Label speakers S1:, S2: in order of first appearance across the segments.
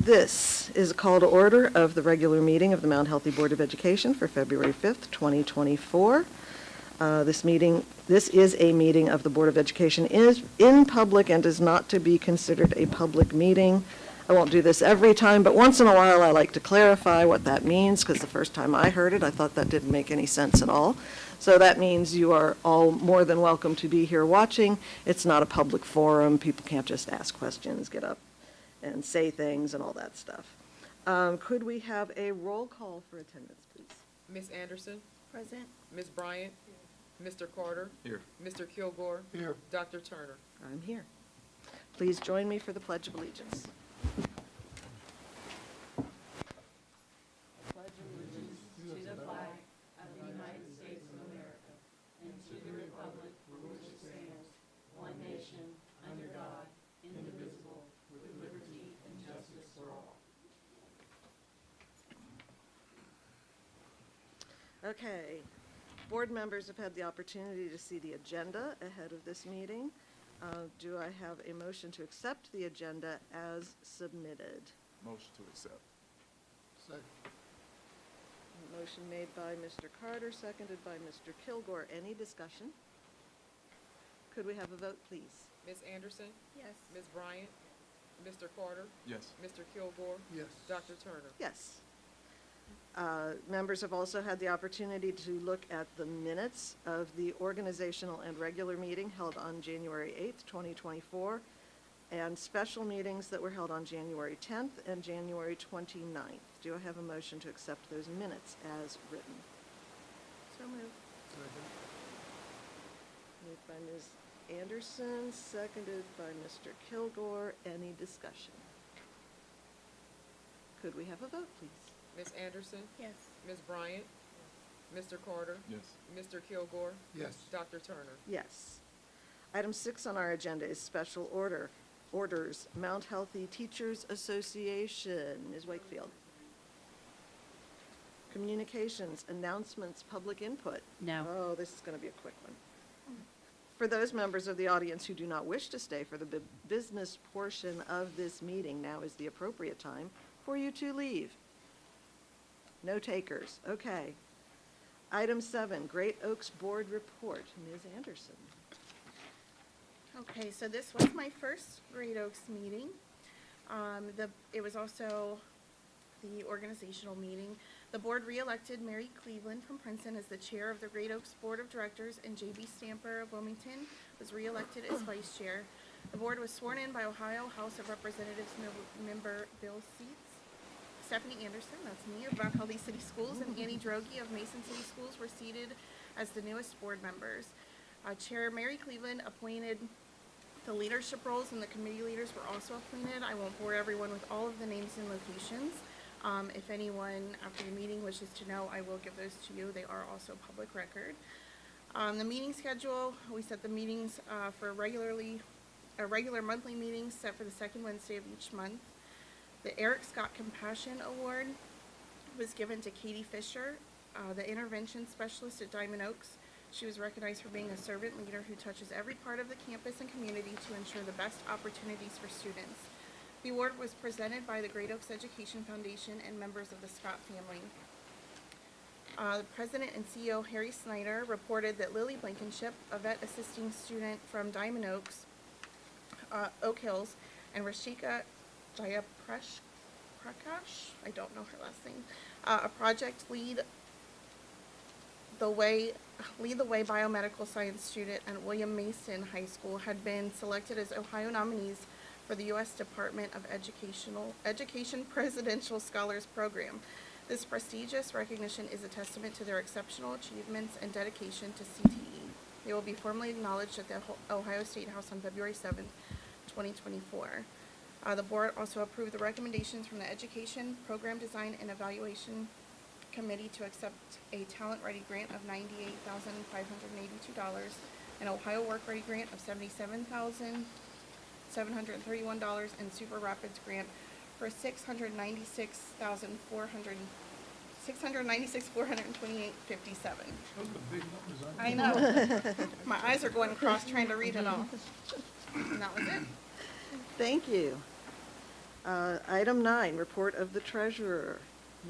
S1: This is a call to order of the regular meeting of the Mount Healthy Board of Education for February 5th, 2024. This is a meeting of the Board of Education, is in public and is not to be considered a public meeting. I won't do this every time, but once in a while I like to clarify what that means, because the first time I heard it, I thought that didn't make any sense at all. So that means you are all more than welcome to be here watching. It's not a public forum. People can't just ask questions, get up and say things and all that stuff. Could we have a roll call for attendance, please?
S2: Ms. Anderson?
S3: Present.
S2: Ms. Bryant? Mr. Carter?
S4: Here.
S2: Mr. Kilgore?
S4: Here.
S2: Dr. Turner?
S1: I'm here. Please join me for the Pledge of Allegiance. Okay, board members have had the opportunity to see the agenda ahead of this meeting. Do I have a motion to accept the agenda as submitted?
S4: Motion to accept. Second.
S1: Motion made by Mr. Carter, seconded by Mr. Kilgore. Any discussion? Could we have a vote, please?
S2: Ms. Anderson?
S3: Yes.
S2: Ms. Bryant? Mr. Carter?
S4: Yes.
S2: Mr. Kilgore?
S4: Yes.
S2: Dr. Turner?
S1: Yes. Members have also had the opportunity to look at the minutes of the organizational and regular meeting held on January 8th, 2024, and special meetings that were held on January 10th and January 29th. Do I have a motion to accept those minutes as written?
S3: So moved.
S4: Second.
S1: Moved by Ms. Anderson, seconded by Mr. Kilgore. Any discussion? Could we have a vote, please?
S2: Ms. Anderson?
S3: Yes.
S2: Ms. Bryant? Mr. Carter?
S4: Yes.
S2: Mr. Kilgore?
S4: Yes.
S2: Dr. Turner?
S1: Yes. Item 6 on our agenda is special orders. Mount Healthy Teachers Association. Ms. Wakefield. Communications, announcements, public input.
S3: No.
S1: Oh, this is going to be a quick one. For those members of the audience who do not wish to stay for the business portion of this meeting, now is the appropriate time for you to leave. No takers. Okay. Item 7, Great Oaks Board Report. Ms. Anderson.
S3: Okay, so this was my first Great Oaks meeting. It was also the organizational meeting. The board re-elected Mary Cleveland from Princeton as the chair of the Great Oaks Board of Directors, and J.B. Stamper of Wilmington was re-elected as vice chair. The board was sworn in by Ohio House of Representatives member Bill Seitz, Stephanie Anderson, that's me, of Mount Healthy City Schools, and Annie Droege of Mason City Schools were seated as the newest board members. Chair Mary Cleveland appointed the leadership roles, and the committee leaders were also appointed. I won't bore everyone with all of the names and locations. If anyone after the meeting wishes to know, I will give those to you. They are also public record. The meeting schedule, we set the meetings for a regular monthly meeting set for the second Wednesday of each month. The Eric Scott Compassion Award was given to Katie Fisher, the intervention specialist at Diamond Oaks. She was recognized for being a servant leader who touches every part of the campus and community to ensure the best opportunities for students. The award was presented by the Great Oaks Education Foundation and members of the Scott family. The president and CEO, Harry Snyder, reported that Lily Blankenship, a vet assisting student from Diamond Oaks, Oak Hills, and Rashika Jayaprakash, I don't know her last name, a project lead the way biomedical science student at William Mason High School, had been selected as Ohio nominees for the U.S. Department of Education Presidential Scholars Program. This prestigious recognition is a testament to their exceptional achievements and dedication to CTE. They will be formally acknowledged at the Ohio State House on February 7th, 2024. The board also approved the recommendations from the Education Program Design and Evaluation Committee to accept a Talent Ready grant of $98,582, an Ohio Work Ready grant of $77,731, and Super Rapids grant for $696,428.57. I know. My eyes are going across trying to read it all. And that was it.
S1: Thank you. Item 9, report of the treasurer.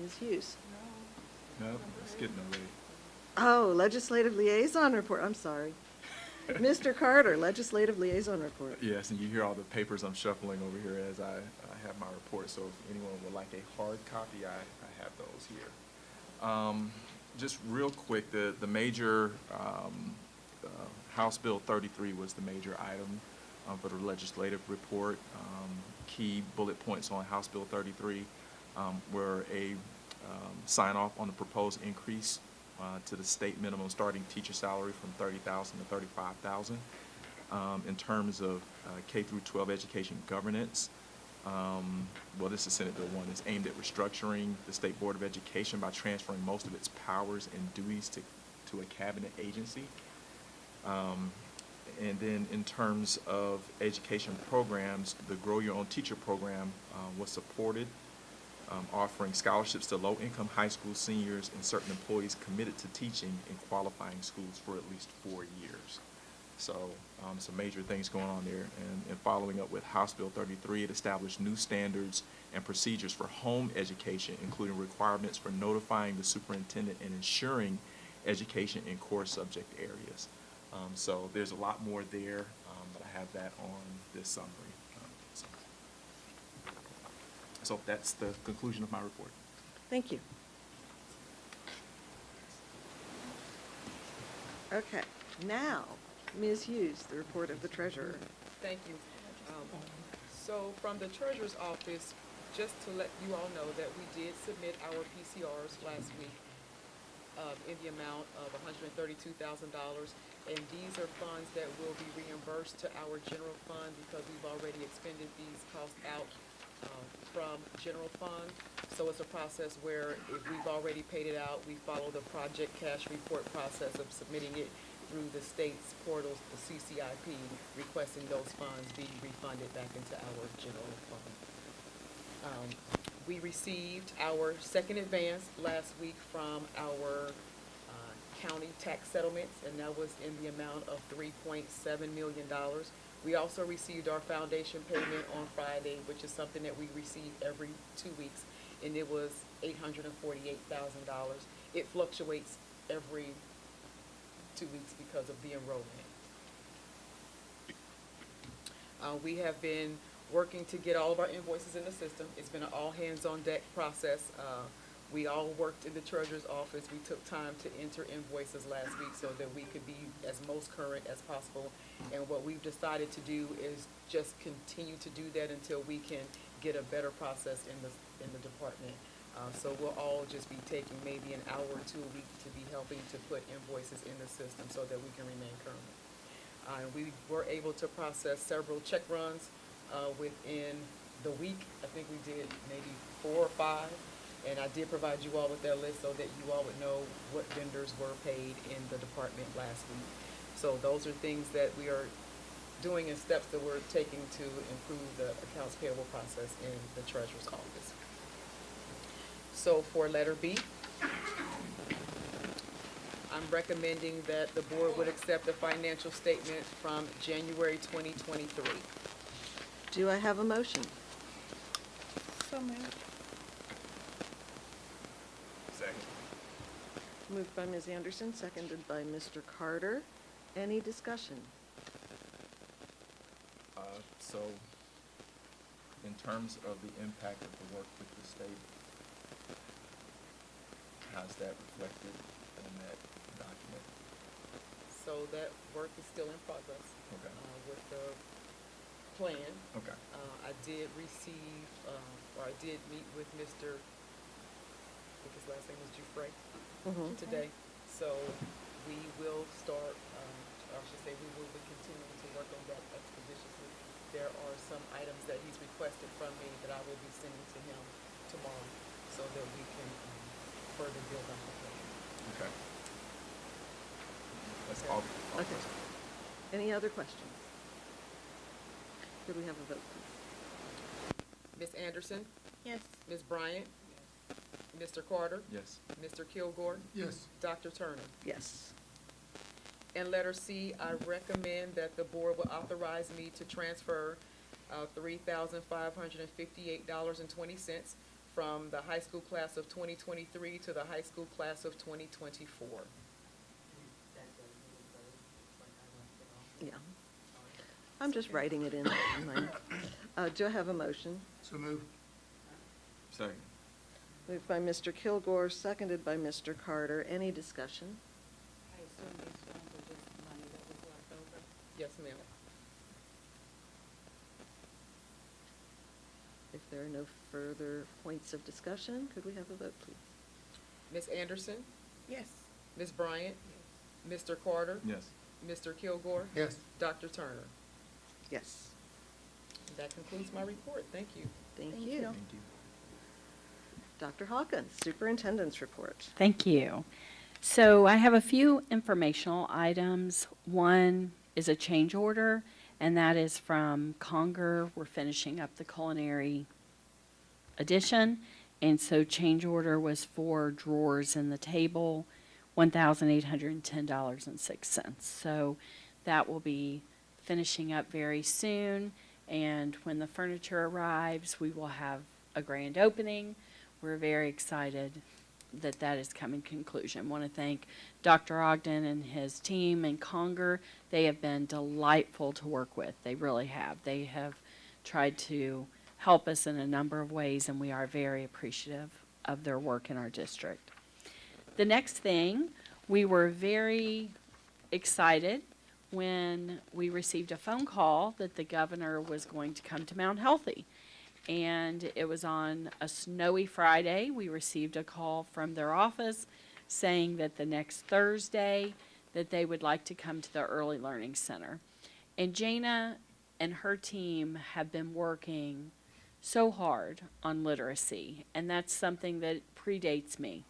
S1: Ms. Hughes.
S4: No, it's getting away.
S1: Oh, legislative liaison report, I'm sorry. Mr. Carter, legislative liaison report.
S4: Yes, and you hear all the papers I'm shuffling over here as I have my report, so if anyone would like a hard copy, I have those here. Just real quick, the major, House Bill 33 was the major item for the legislative report. Key bullet points on House Bill 33 were a sign-off on the proposed increase to the state minimum starting teacher salary from $30,000 to $35,000. In terms of K through 12 education governance, well, this is Senate Bill 1. It's aimed at restructuring the State Board of Education by transferring most of its powers and duties to a cabinet agency. And then in terms of education programs, the Grow Your Own Teacher program was supported, offering scholarships to low-income high school seniors and certain employees committed to teaching in qualifying schools for at least 4 years. So some major things going on there. And following up with House Bill 33, it established new standards and procedures for home education, including requirements for notifying the superintendent and ensuring education in core subject areas. So there's a lot more there, but I have that on this summary. So that's the conclusion of my report.
S1: Thank you. Okay, now, Ms. Hughes, the report of the treasurer.
S2: Thank you. So from the treasurer's office, just to let you all know that we did submit our PCRs last week in the amount of $132,000. And these are funds that will be reimbursed to our general fund because we've already expended these costs out from general fund. So it's a process where if we've already paid it out, we follow the project cash report process of submitting it through the state's portals, the CCIP, requesting those funds be refunded back into our general fund. We received our second advance last week from our county tax settlements, and that was in the amount of $3.7 million. We also received our foundation payment on Friday, which is something that we receive every 2 weeks, and it was $848,000. It fluctuates every 2 weeks because of the enrollment. We have been working to get all of our invoices in the system. It's been an all-hands-on-deck process. We all worked in the treasurer's office. We took time to enter invoices last week so that we could be as most current as possible. And what we've decided to do is just continue to do that until we can get a better process in the department. So we'll all just be taking maybe an hour or two a week to be helping to put invoices in the system so that we can remain current. We were able to process several check runs within the week. I think we did maybe 4 or 5. And I did provide you all with that list so that you all would know what vendors were paid in the department last week. So those are things that we are doing and steps that we're taking to improve the accounts payable process in the treasurer's office. So for letter B, I'm recommending that the board would accept the financial statement from January 2023.
S1: Do I have a motion?
S3: So moved.
S4: Second.
S1: Moved by Ms. Anderson, seconded by Mr. Carter. Any discussion?
S4: So in terms of the impact of the work with the state, how's that reflected in that document?
S2: So that work is still in progress.
S4: Okay.
S2: With the plan.
S4: Okay.
S2: I did receive, or I did meet with Mr., I think his last name was Dufresne, today. So we will start, or I should say we will be continuing to work on that expeditiously. There are some items that he's requested from me that I will be sending to him tomorrow so that we can further build on the plan.
S4: Okay. That's all.
S1: Okay. Any other questions? Could we have a vote, please?
S2: Ms. Anderson,
S3: Yes.
S2: Ms. Bryant, Mr. Carter,
S4: Yes.
S2: Mr. Kilgore,
S4: Yes.
S2: Dr. Turner.
S1: Yes.
S2: And letter C, I recommend that the board will authorize me to transfer $3,558.20 from the high school class of 2023 to the high school class of 2024.
S1: Yeah. I'm just writing it in. Do I have a motion?
S5: So move.
S4: Second.
S1: Moved by Mr. Kilgore, seconded by Mr. Carter. Any discussion?
S6: I assume these funds are just money that was left over?
S2: Yes, ma'am.
S1: If there are no further points of discussion, could we have a vote, please?
S2: Ms. Anderson,
S3: Yes.
S2: Ms. Bryant, Mr. Carter,
S4: Yes.
S2: Mr. Kilgore,
S5: Yes.
S2: Dr. Turner.
S1: Yes.
S2: That concludes my report. Thank you.
S1: Thank
S3: Thank
S1: you.
S3: you.
S4: Thank you.
S1: Dr. Hawkins, Superintendent's Report.
S7: Thank you. So I have a few informational items. One is a change order, and that is from Conger. We're finishing up the culinary addition, and so change order was for drawers in the table, $1,810.06. So that will be finishing up very soon, and when the furniture arrives, we will have a grand opening. We're very excited that that is coming to conclusion. Want to thank Dr. Ogden and his team and Conger. They have been delightful to work with. They really have. They have tried to help us in a number of ways, and we are very appreciative of their work in our district. The next thing, we were very excited when we received a phone call that the governor was going to come to Mount Healthy. And it was on a snowy Friday. We received a call from their office saying that the next Thursday that they would like to come to the Early Learning Center. And Jana and her team have been working so hard on literacy, and that's something that predates me.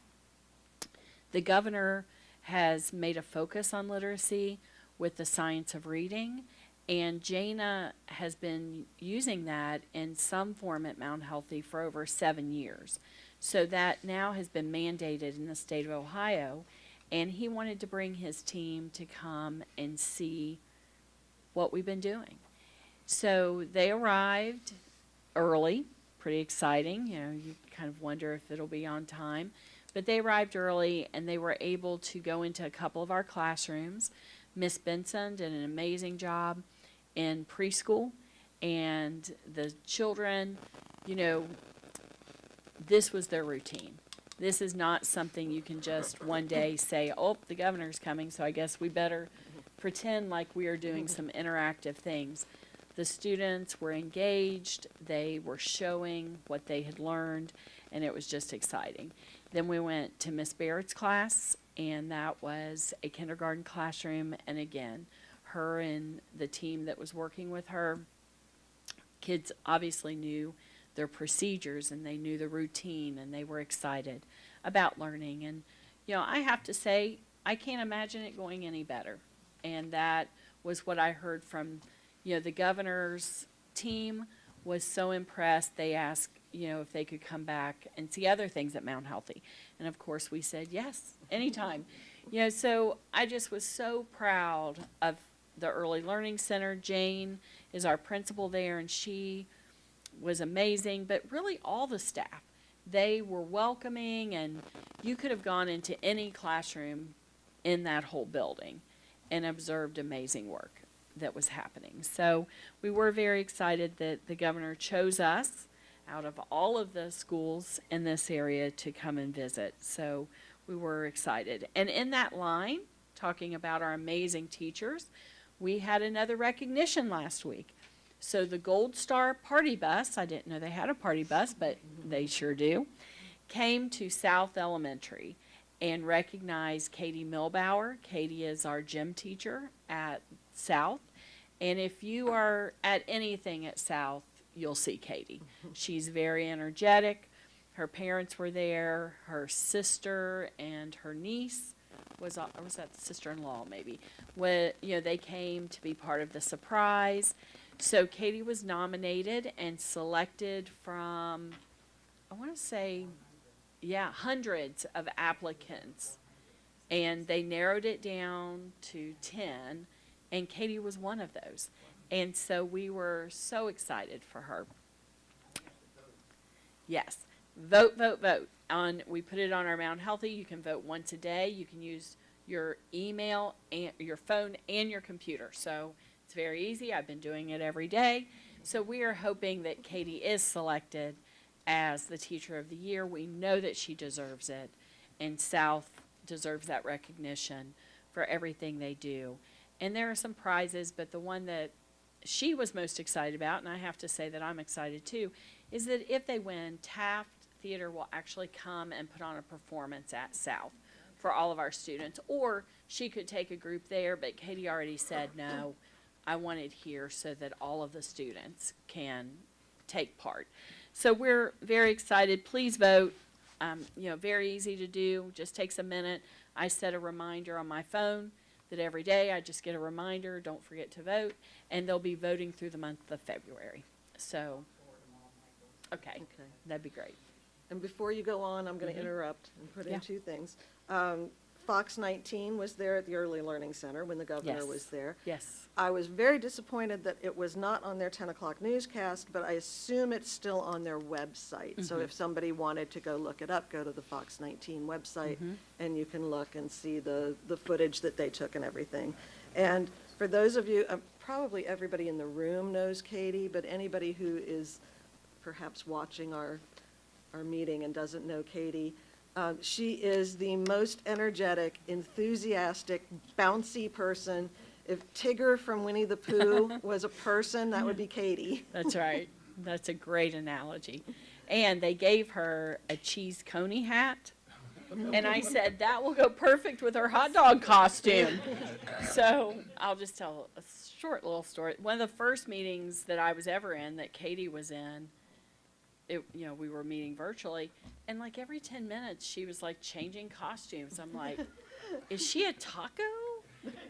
S7: The governor has made a focus on literacy with the science of reading, and Jana has been using that in some form at Mount Healthy for over 7 years. So that now has been mandated in the state of Ohio, and he wanted to bring his team to come and see what we've been doing. So they arrived early, pretty exciting. You know, you kind of wonder if it'll be on time. But they arrived early, and they were able to go into a couple of our classrooms. Miss Benson did an amazing job in preschool, and the children, you know, this was their routine. This is not something you can just one day say, oh, the governor's coming, so I guess we better pretend like we are doing some interactive things. The students were engaged, they were showing what they had learned, and it was just exciting. Then we went to Miss Barrett's class, and that was a kindergarten classroom, and again, her and the team that was working with her, kids obviously knew their procedures and they knew the routine and they were excited about learning. And, you know, I have to say, I can't imagine it going any better. And that was what I heard from, you know, the governor's team was so impressed. They asked, you know, if they could come back and see other things at Mount Healthy. And of course we said, yes, anytime. You know, so I just was so proud of the Early Learning Center. Jane is our principal there, and she was amazing, but really all the staff, they were welcoming, and you could have gone into any classroom in that whole building and observed amazing work that was happening. So we were very excited that the governor chose us out of all of the schools in this area to come and visit. So we were excited. And in that line, talking about our amazing teachers, we had another recognition last week. So the Gold Star Party Bus, I didn't know they had a party bus, but they sure do, came to South Elementary and recognized Katie Milbauer. Katie is our gym teacher at South. And if you are at anything at South, you'll see Katie. She's very energetic. Her parents were there. Her sister and her niece was that sister-in-law maybe? They came to be part of the surprise. So Katie was nominated and selected from, I want to say, hundreds of applicants. And they narrowed it down to 10, and Katie was one of those. And so we were so excited for her. Yes. Vote, vote, vote. We put it on our Mount Healthy. You can vote once a day. You can use your email and your phone and your computer. So it's very easy. I've been doing it every day. So we are hoping that Katie is selected as the Teacher of the Year. We know that she deserves it, and South deserves that recognition for everything they do. And there are some prizes, but the one that she was most excited about, and I have to say that I'm excited too, is that if they win, Taft Theater will actually come and put on a performance at South for all of our students. Or she could take a group there, but Katie already said, no, I want it here so that all of the students can take part. So we're very excited. Please vote. Very easy to do. Just takes a minute. I set a reminder on my phone that every day I just get a reminder, don't forget to vote, and they'll be voting through the month of February. So, okay, that'd be great.
S1: And before you go on, I'm going to interrupt and put in
S7: Yeah.
S1: two things. Fox 19 was there at the Early Learning Center when the governor
S7: Yes.
S1: was there.
S7: Yes.
S1: I was very disappointed that it was not on their 10 o'clock newscast, but I assume it's still on their website. So if somebody wanted to go look it up, go to the Fox 19 website, and you can look and see the footage that they took and everything. And for those of you, probably everybody in the room knows Katie, but anybody who is perhaps watching our meeting and doesn't know Katie, she is the most energetic, enthusiastic, bouncy person. If Tigger from Winnie the Pooh was a person, that would be Katie.
S7: That's right. That's a great analogy. And they gave her a cheese coney hat. And I said, that will go perfect with her hot dog costume. So I'll just tell a short little story. One of the first meetings that I was ever in, that Katie was in, we were meeting virtually, and like every 10 minutes she was like changing costumes. I'm like, is she a taco?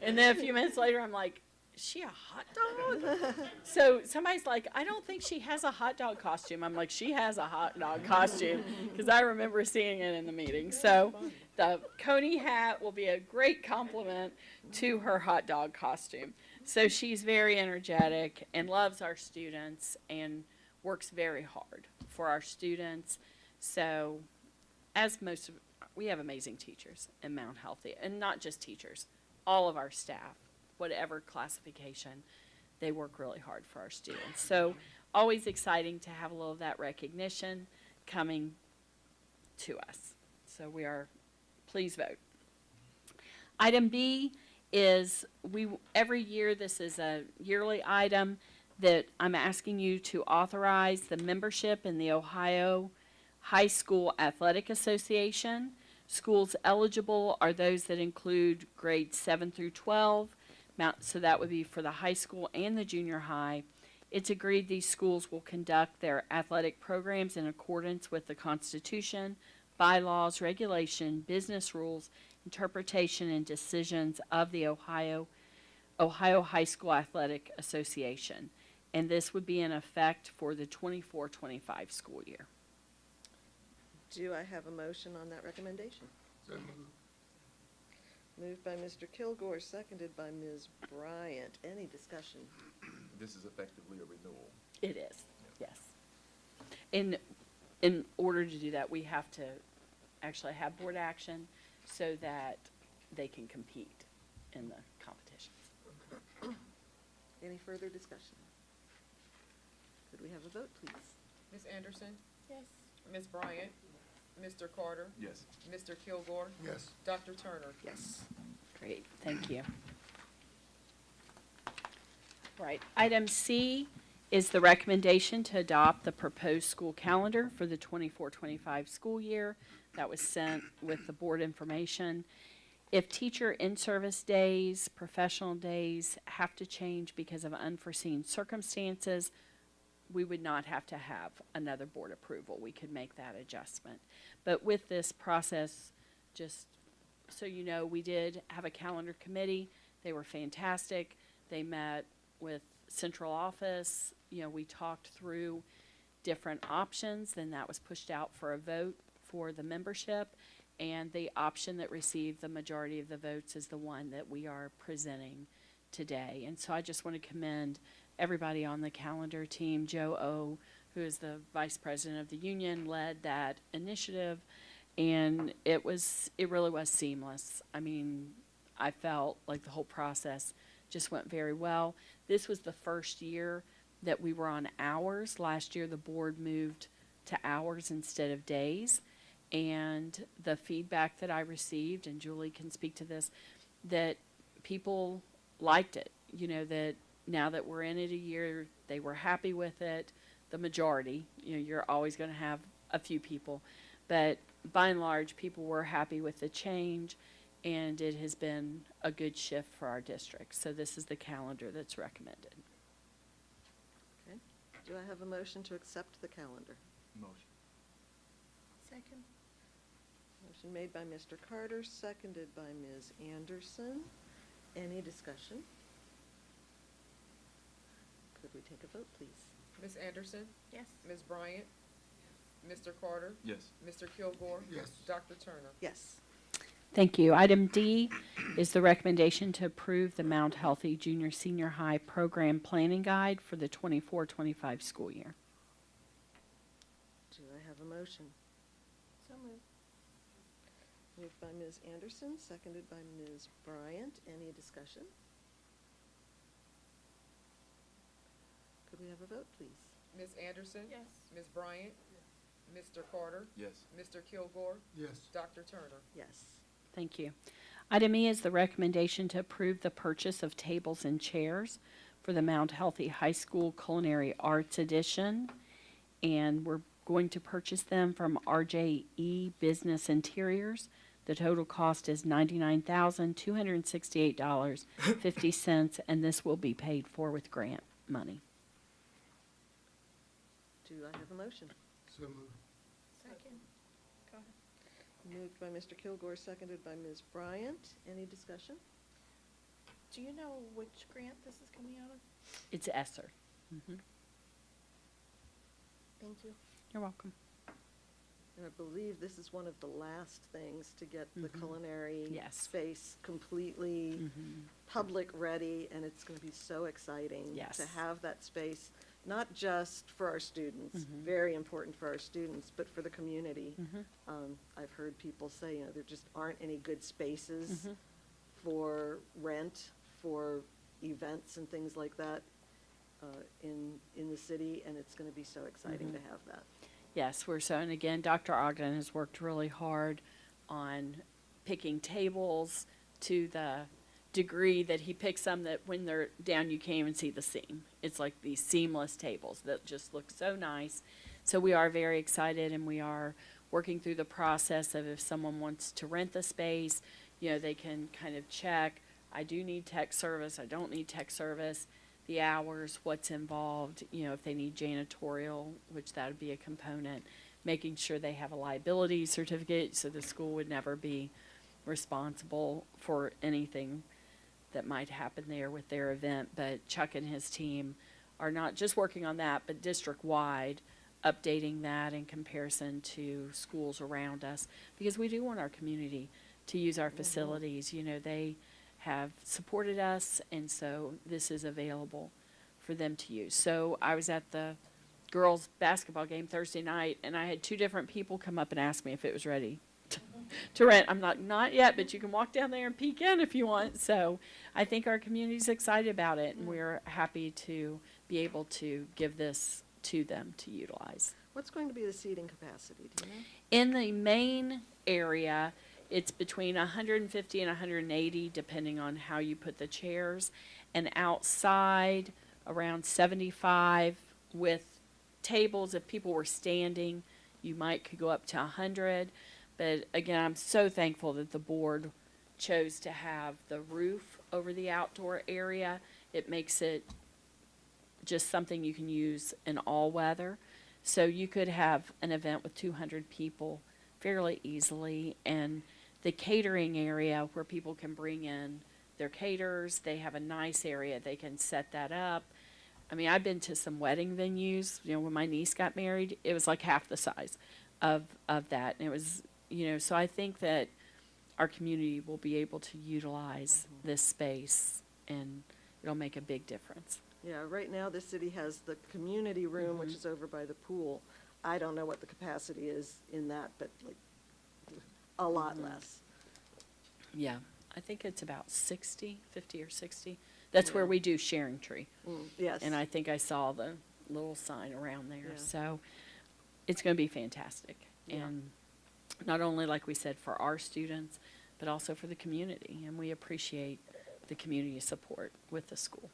S7: And then a few minutes later I'm like, is she a hot dog? So somebody's like, I don't think she has a hot dog costume. I'm like, she has a hot dog costume, because I remember seeing it in the meeting. So the coney hat will be a great compliment to her hot dog costume. So she's very energetic and loves our students and works very hard for our students. So we have amazing teachers in Mount Healthy, and not just teachers, all of our staff, whatever classification, they work really hard for our students. So always exciting to have a little of that recognition coming to us. So please vote. Item B is every year, this is a yearly item that I'm asking you to authorize the membership in the Ohio High School Athletic Association. Schools eligible are those that include grades 7 through 12. So that would be for the high school and the junior high. It's agreed these schools will conduct their athletic programs in accordance with the Constitution, bylaws, regulation, business rules, interpretation, and decisions of the Ohio High School Athletic Association. And this would be in effect for the 24-25 school year.
S1: Do I have a motion on that recommendation? Moved by Mr. Kilgore, seconded by Ms. Bryant. Any discussion?
S4: This is effectively a renewal.
S7: It is, yes. In order to do that, we have to actually have board action so that they can compete in the competitions.
S1: Any further discussion? Could we have a vote, please?
S2: Ms. Anderson,
S3: Yes.
S2: Ms. Bryant, Mr. Carter,
S4: Yes.
S2: Mr. Kilgore,
S5: Yes.
S2: Dr. Turner.
S1: Yes.
S7: Great, thank you. Right, item C is the recommendation to adopt the proposed school calendar for the 24-25 school year. That was sent with the board information. If teacher in-service days, professional days have to change because of unforeseen circumstances, we would not have to have another board approval. We could make that adjustment. But with this process, just so you know, we did have a calendar committee. They were fantastic. They met with central office. We talked through different options, then that was pushed out for a vote for the membership. And the option that received the majority of the votes is the one that we are presenting today. And so I just want to commend everybody on the calendar team. Joe O, who is the vice president of the union, led that initiative, and it really was seamless. I mean, I felt like the whole process just went very well. This was the first year that we were on hours. Last year, the board moved to hours instead of days. And the feedback that I received, and Julie can speak to this, that people liked it. You know, that now that we're in it a year, they were happy with it. The majority, you know, you're always going to have a few people. But by and large, people were happy with the change, and it has been a good shift for our district. So this is the calendar that's recommended.
S1: Okay. Do I have a motion to accept the calendar?
S4: Motion.
S3: Second.
S1: Motion made by Mr. Carter, seconded by Ms. Anderson. Any discussion? Could we take a vote, please?
S2: Ms. Anderson?
S3: Yes.
S2: Ms. Bryant? Mr. Carter?
S4: Yes.
S2: Mr. Kilgore?
S5: Yes.
S2: Dr. Turner?
S1: Yes.
S7: Thank you. Item D is the recommendation to approve the Mount Healthy Junior Senior High Program Planning Guide for the 24-25 school year.
S1: Do I have a motion?
S3: So moved.
S1: Moved by Ms. Anderson, seconded by Ms. Bryant. Any discussion? Could we have a vote, please?
S2: Ms. Anderson?
S3: Yes.
S2: Ms. Bryant? Mr. Carter?
S4: Yes.
S2: Mr. Kilgore?
S5: Yes.
S2: Dr. Turner?
S1: Yes.
S7: Thank you. Item E is the recommendation to approve the purchase of tables and chairs for the Mount Healthy High School Culinary Arts Edition. And we're going to purchase them from RJE Business Interiors. The total cost is $99,268.50, and this will be paid for with grant money.
S1: Do I have a motion?
S5: So moved.
S3: Second. Go ahead.
S1: Moved by Mr. Kilgore, seconded by Ms. Bryant. Any discussion?
S3: Do you know which grant this is coming out of?
S7: It's ESSER. Mhm.
S3: Thank you.
S7: You're welcome.
S1: And I believe this is one of the last things to get the
S7: Mhm.
S1: culinary
S7: Yes.
S1: space completely
S7: Mhm.
S1: public ready, and it's going to be so exciting
S7: Yes.
S1: to have that space, not just for our students,
S7: Mhm.
S1: very important for our students, but for the community.
S7: Mhm.
S1: I've heard people say, you know, there just aren't any good spaces
S7: Mhm.
S1: for rent, for events and things like that in the city, and it's going to be so exciting
S7: Mhm.
S1: to have that.
S7: Yes, and again, Dr. Ogden has worked really hard on picking tables to the degree that he picks some that when they're down, you can't even see the seam. It's like these seamless tables that just look so nice. So we are very excited, and we are working through the process of if someone wants to rent the space, you know, they can kind of check, I do need tech service, I don't need tech service, the hours, what's involved, you know, if they need janitorial, which that would be a component, making sure they have a liability certificate so the school would never be responsible for anything that might happen there with their event. But Chuck and his team are not just working on that, but district-wide, updating that in comparison to schools around us, because we do want our community to use our facilities. You know, they have supported us, and so this is available for them to use. So I was at the girls' basketball game Thursday night, and I had two different people come up and ask me if it was ready to rent. I'm not yet, but you can walk down there and peek in if you want. So I think our community's excited about it, and we're happy to be able to give this to them to utilize.
S1: What's going to be the seating capacity, do you know?
S7: In the main area, it's between 150 and 180, depending on how you put the chairs. And outside, around 75 with tables. If people were standing, you could go up to 100. But again, I'm so thankful that the board chose to have the roof over the outdoor area. It makes it just something you can use in all weather. So you could have an event with 200 people fairly easily. And the catering area where people can bring in their caterers, they have a nice area. They can set that up. I mean, I've been to some wedding venues. You know, when my niece got married, it was like half the size of that. And it was, you know, so I think that our community will be able to utilize this space, and it'll make a big difference.
S1: Yeah, right now, the city has the community room, which is over by the pool. I don't know what the capacity is in that, but like, a lot less.
S7: Yeah, I think it's about 60, 50 or 60. That's where
S1: Yeah.
S7: we do Sharing Tree.
S1: Yes.
S7: And I think I saw the little sign around there.
S1: Yeah.
S7: So it's going to be fantastic.
S1: Yeah.
S7: And not only, like we said, for our students, but also for the community. And we appreciate the community support with the school.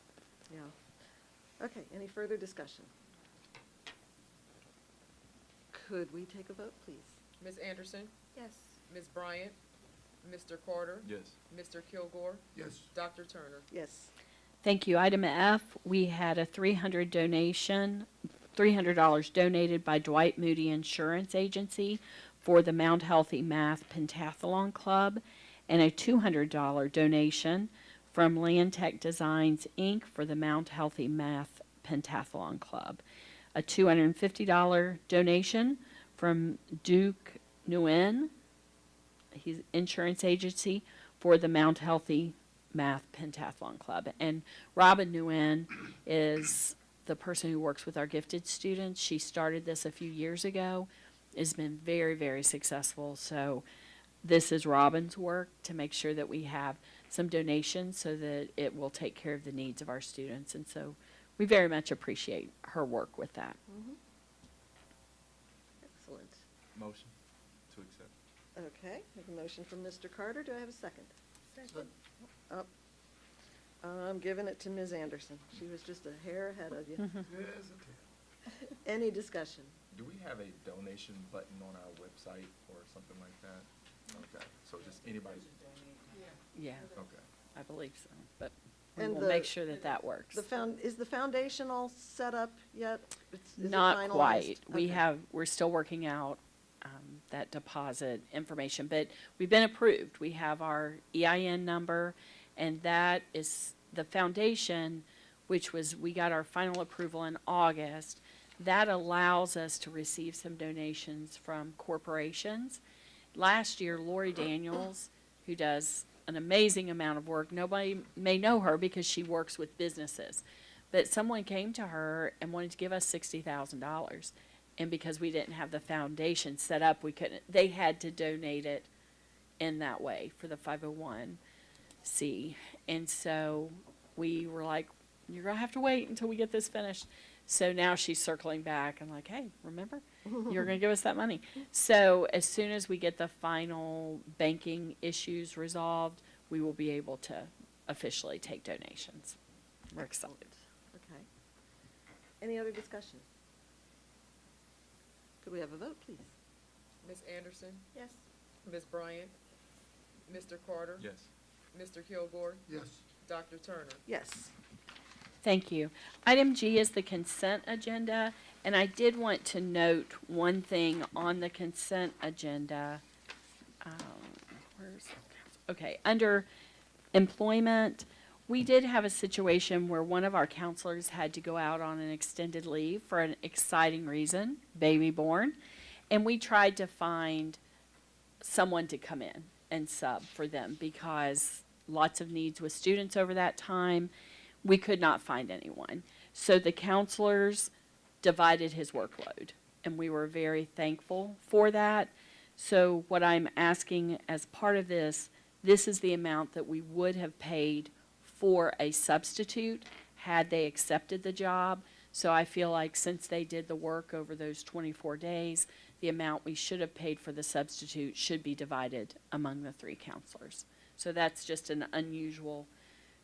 S1: Yeah. Okay, any further discussion? Could we take a vote, please?
S2: Ms. Anderson,
S3: Yes.
S2: Ms. Bryant, Mr. Carter,
S4: Yes.
S2: Mr. Kilgore,
S5: Yes.
S2: Dr. Turner.
S1: Yes.
S7: Thank you. Item F, we had a $300 donated by Dwight Moody Insurance Agency for the Mount Healthy Math Pentathlon Club, and a $200 donation from Land Tech Designs, Inc. for the Mount Healthy Math Pentathlon Club. A $250 donation from Duke Nguyen, his insurance agency, for the Mount Healthy Math Pentathlon Club. And Robin Nguyen is the person who works with our gifted students. She started this a few years ago. It's been very, very successful. So this is Robin's work to make sure that we have some donations so that it will take care of the needs of our students. And so we very much appreciate her work with that.
S1: Excellent.
S4: Motion to accept.
S1: Okay, I have a motion from Mr. Carter. Do I have a second?
S3: Second.
S1: Oh, I'm giving it to Ms. Anderson. She was just a hair ahead of you.
S5: Yes, okay.
S1: Any discussion?
S4: Do we have a donation button on our website or something like that? Okay, so just anybody,
S7: Yeah,
S4: okay.
S7: I believe so. But we
S1: And
S7: will
S1: the-
S7: make sure that that works.
S1: Is the foundation all set up yet? Is it
S7: Not
S1: finalized?
S7: quite.
S1: Okay.
S7: We're still working out that deposit information, but we've been approved. We have our EIN number, and that is the foundation, which was, we got our final approval in August. That allows us to receive some donations from corporations. Last year, Lori Daniels, who does an amazing amount of work, nobody may know her because she works with businesses, but someone came to her and wanted to give us $60,000. And because we didn't have the foundation set up, we couldn't, they had to donate it in that way for the 501c. And so we were like, you're going to have to wait until we get this finished. So now she's circling back and like, hey, remember? You're going to give us that money. So as soon as we get the final banking issues resolved, we will be able to officially take donations. We're excited.
S1: Okay. Any other discussion? Could we have a vote, please?
S2: Ms. Anderson,
S3: Yes.
S2: Ms. Bryant, Mr. Carter,
S4: Yes.
S2: Mr. Kilgore,
S5: Yes.
S2: Dr. Turner.
S1: Yes.
S7: Thank you. Item G is the consent agenda, and I did want to note one thing on the consent agenda. Okay, under employment, we did have a situation where one of our counselors had to go out on an extended leave for an exciting reason, baby born, and we tried to find someone to come in and sub for them because lots of needs with students over that time. We could not find anyone. So the counselors divided his workload, and we were very thankful for that. So what I'm asking as part of this is the amount that we would have paid for a substitute had they accepted the job. So I feel like since they did the work over those 24 days, the amount we should have paid for the substitute should be divided among the three counselors. So that's just an unusual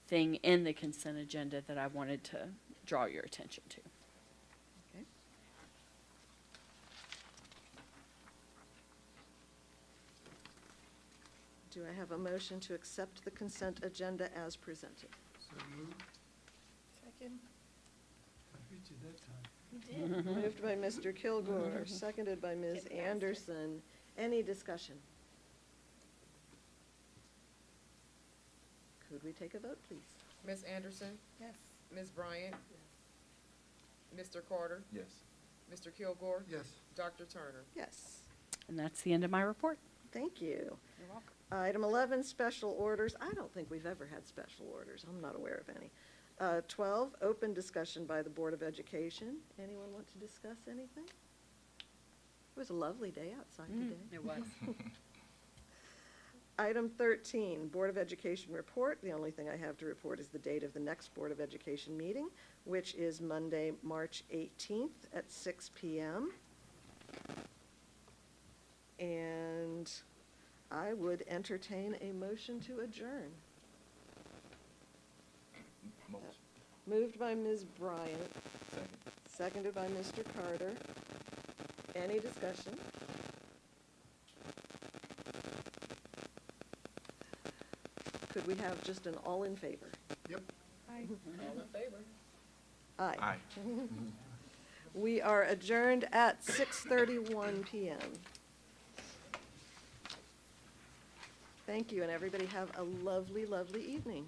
S7: thing in the consent agenda that I wanted to draw your attention to.
S1: Okay. Do I have a motion to accept the consent agenda as presented?
S5: So moved.
S3: Second.
S5: I beat you that time.
S1: Moved by Mr. Kilgore, seconded by Ms.
S3: Get faster.
S1: Anderson. Any discussion? Could we take a vote, please?
S2: Ms. Anderson,
S3: Yes.
S2: Ms. Bryant, Mr. Carter,
S4: Yes.
S2: Mr. Kilgore,
S5: Yes.
S2: Dr. Turner.
S1: Yes.
S7: And that's the end of my report.
S1: Thank you.
S7: You're welcome.
S1: Item 11, special orders. I don't think we've ever had special orders. I'm not aware of any. 12, open discussion by the Board of Education. Anyone want to discuss anything? It was a lovely day outside today.
S7: It was.
S1: Item 13, Board of Education report. The only thing I have to report is the date of the next Board of Education meeting, which is Monday, March 18th at 6 p.m. And I would entertain a motion to adjourn.
S4: Motion.
S1: Moved by Ms. Bryant,
S4: Second.
S1: seconded by Mr. Carter. Any discussion? Could we have just an all in favor?
S5: Yep.
S2: All in favor?
S1: Aye.
S4: Aye.
S1: We are adjourned at 6:31 p.m. Thank you, and everybody have a lovely, lovely evening.